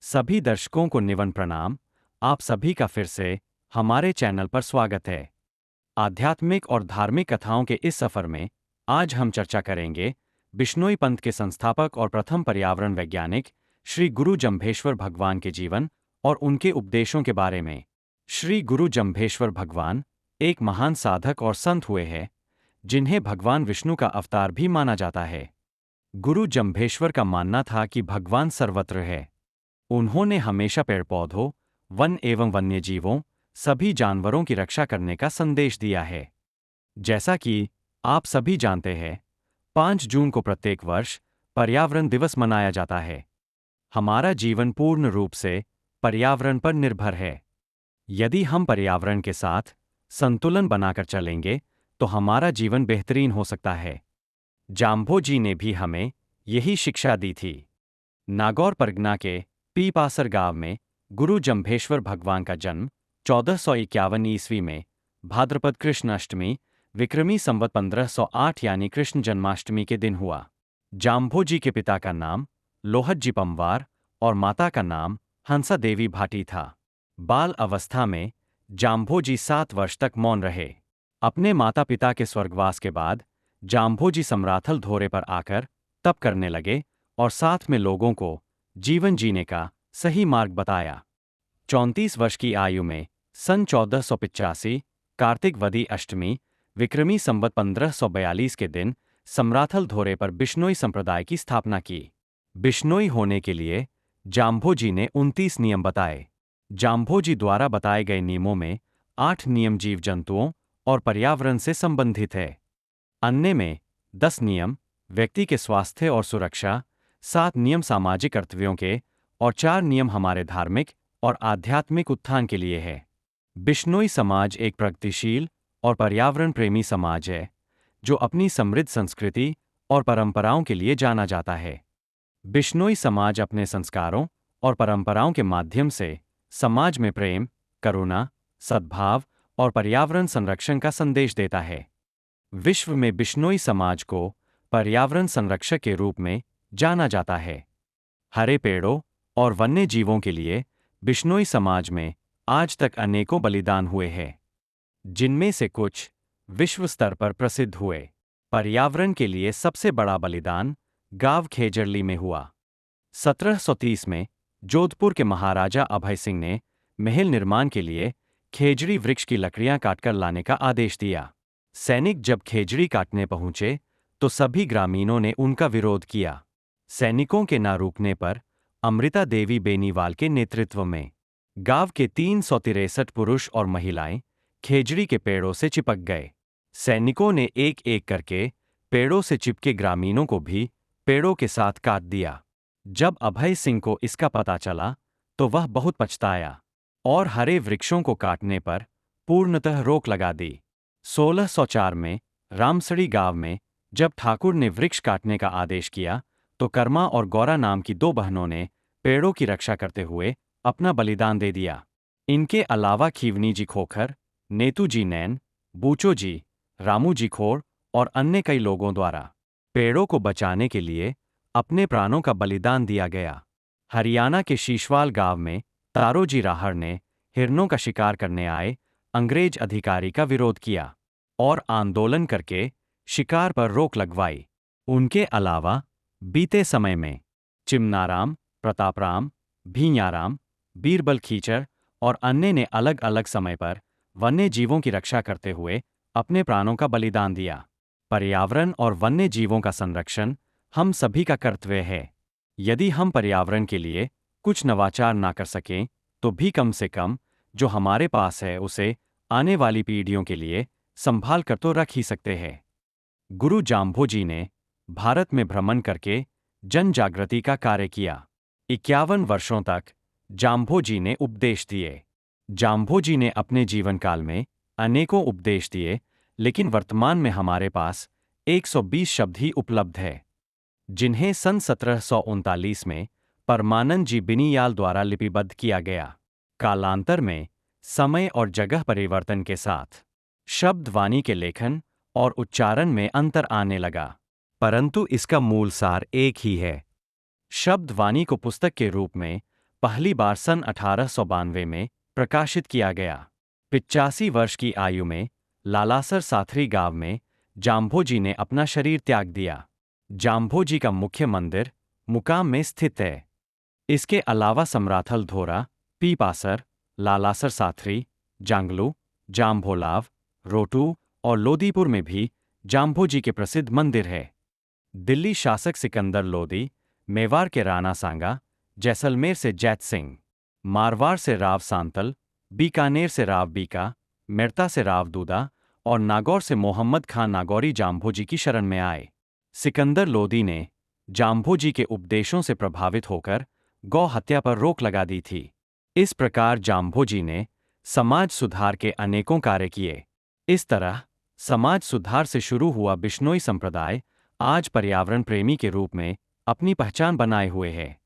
सभी दर्शकों को निवन प्रणाम। आप सभी का फिर से हमारे चैनल पर स्वागत है। आध्यात्मिक और धार्मिक कथाओं के इस सफर में आज हम चर्चा करेंगे बिश्नोई पंथ के संस्थापक और प्रथम पर्यावरण वैज्ञानिक श्री गुरु जम्भेश्वर भगवान के जीवन और उनके उपदेशों के बारे में। श्री गुरु जम्भेश्वर भगवान एक महान साधक और संत हुए हैं, जिन्हें भगवान विष्णु का अवतार भी माना जाता है। गुरु जम्भेश्वर का मानना था कि भगवान सर्वत्र है। उन्होंने हमेशा पेड़ पौधों, वन एवं वन्यजीवों, सभी जानवरों की रक्षा करने का संदेश दिया है। जैसा कि आप सभी जानते हैं, 5 जून को प्रत्येक वर्ष पर्यावरण दिवस मनाया जाता है। हमारा जीवन पूर्ण रूप से पर्यावरण पर निर्भर है। यदि हम पर्यावरण के साथ संतुलन बनाकर चलेंगे तो हमारा जीवन बेहतरीन हो सकता है। जाम्भोजी ने भी हमें यही शिक्षा दी थी। नागौर परगना के पीपासर गांव में गुरु जम्भेश्वर भगवान का जन्म 1451 ईस्वी में भाद्रपद कृष्ण अष्टमी विक्रमी संवत 1508 यानी कृष्ण जन्माष्टमी के दिन हुआ। जाम्भोजी के पिता का नाम लोहतजी पंवार और माता का नाम हंसा देवी भाटी था। बाल अवस्था में जाम्भोजी 7 वर्ष तक मौन रहे। अपने माता पिता के स्वर्गवास के बाद जाम्भोजी समराथल धोरे पर आकर तप करने लगे और साथ में लोगों को जीवन जीने का सही मार्ग बताया। 34 वर्ष की आयु में सन 1485 कार्तिक वदी अष्टमी विक्रमी संवत 1542 के दिन समराथल धोरे पर बिश्नोई संप्रदाय की स्थापना की। बिश्नोई होने के लिए जाम्भोजी ने 29 नियम बताए। जाम्भोजी द्वारा बताए गए नियमों में 8 नियम जीव जंतुओं और पर्यावरण से संबंधित है। अन्य में 10 नियम व्यक्ति के स्वास्थ्य और सुरक्षा, 7 नियम सामाजिक कर्तव्यों के और 4 नियम हमारे धार्मिक और आध्यात्मिक उत्थान के लिए है। बिश्नोई समाज एक प्रगतिशील और पर्यावरण प्रेमी समाज है, जो अपनी समृद्ध संस्कृति और परंपराओं के लिए जाना जाता है। बिश्नोई समाज अपने संस्कारों और परंपराओं के माध्यम से समाज में प्रेम, करुणा, सद्भाव और पर्यावरण संरक्षण का संदेश देता है। विश्व में बिश्नोई समाज को पर्यावरण संरक्षक के रूप में जाना जाता है। हरे पेड़ों और वन्य जीवों के लिए बिश्नोई समाज में आज तक अनेकों बलिदान हुए हैं, जिनमें से कुछ विश्व स्तर पर प्रसिद्ध हुए। पर्यावरण के लिए सबसे बड़ा बलिदान गांव खेजरली में हुआ। 1730 में जोधपुर के महाराजा अभय सिंह ने महल निर्माण के लिए खेजड़ी वृक्ष की लकड़ियां काटकर लाने का आदेश दिया। सैनिक जब खेजड़ी काटने पहुंचे तो सभी ग्रामीणों ने उनका विरोध किया। सैनिकों के ना रुकने पर अमृता देवी बेनीवाल के नेतृत्व में गांव के 363 पुरुष और महिलाएं खेजड़ी के पेड़ों से चिपक गए। सैनिकों ने एक एक करके पेड़ों से चिपके ग्रामीणों को भी पेड़ों के साथ काट दिया। जब अभय सिंह को इसका पता चला तो वह बहुत पछताया और हरे वृक्षों को काटने पर पूर्णतः रोक लगा दी। 1604 में रामसड़ी गांव में जब ठाकुर ने वृक्ष काटने का आदेश किया तो कर्मा और गौरा नाम की 2 बहनों ने पेड़ों की रक्षा करते हुए अपना बलिदान दे दिया। इनके अलावा खीवनी जी खोखर, नेतू जी नैन, बूचो जी, रामू जी खोर और अन्य कई लोगों द्वारा पेड़ों को बचाने के लिए अपने प्राणों का बलिदान दिया गया। हरियाणा के शीशवाल गांव में तारोजी राहड़ ने हिरणों का शिकार करने आए अंग्रेज अधिकारी का विरोध किया और आंदोलन करके शिकार पर रोक लगवाई। उनके अलावा बीते समय में चिमनाराम, प्रतापराम, भींयाराम, बीरबल खीचर और अन्य ने अलग अलग समय पर वन्य जीवों की रक्षा करते हुए अपने प्राणों का बलिदान दिया। पर्यावरण और वन्य जीवों का संरक्षण हम सभी का कर्तव्य है। यदि हम पर्यावरण के लिए कुछ नवाचार ना कर सकें तो भी कम से कम जो हमारे पास है उसे आने वाली पीढ़ियों के लिए संभाल कर तो रख ही सकते हैं। गुरु जाम्भोजी ने भारत में भ्रमण करके जन जागृति का कार्य किया। 51 वर्षों तक जाम्भोजी ने उपदेश दिए। जाम्भोजी ने अपने जीवन काल में अनेकों उपदेश दिए, लेकिन वर्तमान में हमारे पास 120 शब्द ही उपलब्ध है, जिन्हें सन 1739 में परमानंद जी बिनीयाल द्वारा लिपिबद्ध किया गया। कालांतर में समय और जगह परिवर्तन के साथ शब्द वाणी के लेखन और उच्चारण में अंतर आने लगा, परंतु इसका मूल सार एक ही है। शब्द वाणी को पुस्तक के रूप में पहली बार सन 1892 में प्रकाशित किया गया। 85 वर्ष की आयु में लालासर साथरी गांव में जाम्भोजी ने अपना शरीर त्याग दिया। जाम्भोजी का मुख्य मंदिर मुकाम में स्थित है। इसके अलावा समराथल धोरा, पीपासर, लालासर साथरी, जांगलू, जाम्भोलाव, रोटू और लोदीपुर में भी जाम्भोजी के प्रसिद्ध मंदिर है। दिल्ली शासक सिकंदर लोदी, मेवाड़ के राणा सांगा, जैसलमेर से जैत सिंह, मारवाड़ से राव सांतल, बीकानेर से राव बीका, मेड़ता से राव दूदा और नागौर से मोहम्मद खान नागौरी जाम्भोजी की शरण में आए। सिकंदर लोदी ने जाम्भोजी के उपदेशों से प्रभावित होकर गौ हत्या पर रोक लगा दी थी। इस प्रकार जाम्भोजी ने समाज सुधार के अनेकों कार्य किए। इस तरह समाज सुधार से शुरू हुआ बिश्नोई संप्रदाय आज पर्यावरण प्रेमी के रूप में अपनी पहचान बनाए हुए है।